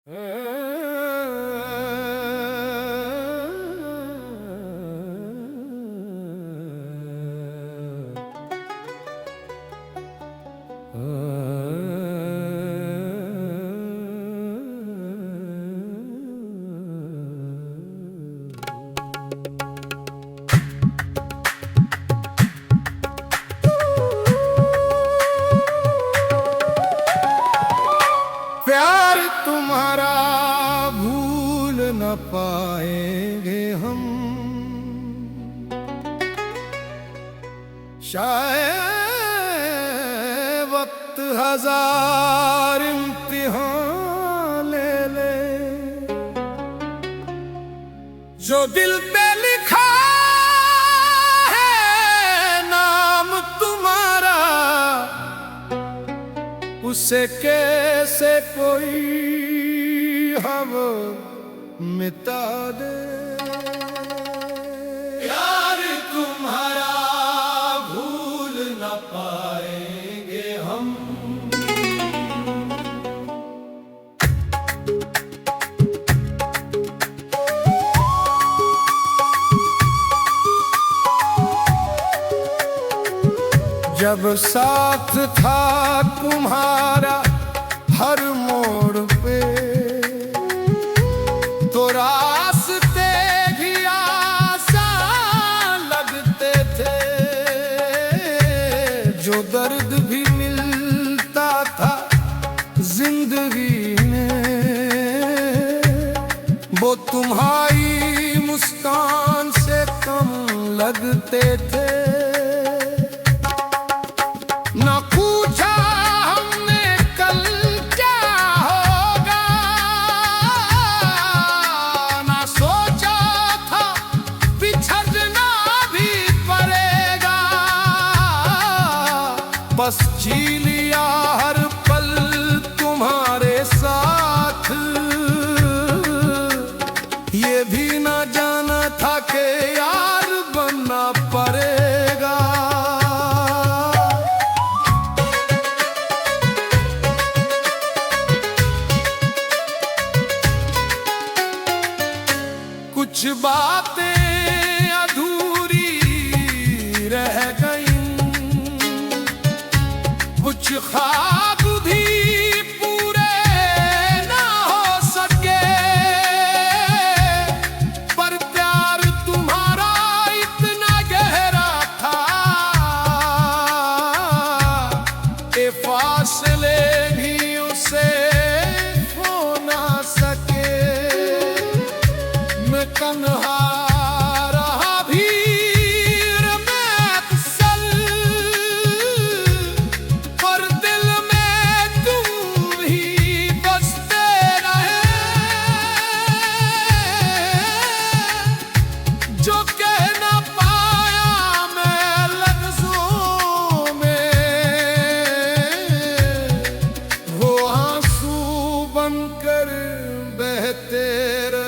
प्यार तुम्हारा भूल न पाएंगे हम, शायद वक्त हजार इम्तिहान ले ले। जो दिल पे लिखा है नाम तुम्हारा, उसे कैसे कोई हम मिटा दे। प्यार तुम्हारा भूल न पाएंगे हम। जब साथ था तुम्हारा हर मोड़ पे, तो रास्ते भी आसान लगते थे। जो दर्द भी मिलता था जिंदगी में, वो तुम्हारी मुस्कान से कम लगते थे। ना पूछा हमने कल क्या होगा, ना सोचा था बिछड़ना भी पड़ेगा। बस जी लिया हर पल तुम्हारे साथ, ये भी ना जाना था कि यार बनना पड़ेगा। कुछ बातें अधूरी रह गईं, कुछ ख्वाब भी पूरे ना हो सके। पर प्यार तुम्हारा इतना गहरा था, ये फासले भी उसे हो ना सके। मैं तन्हा रहा भी अक्सर, पर दिल में तुम ही बसते रहे। जो कह ना पाया मैं लफ्ज़ों में, वो आंसू बनकर बहते रहे।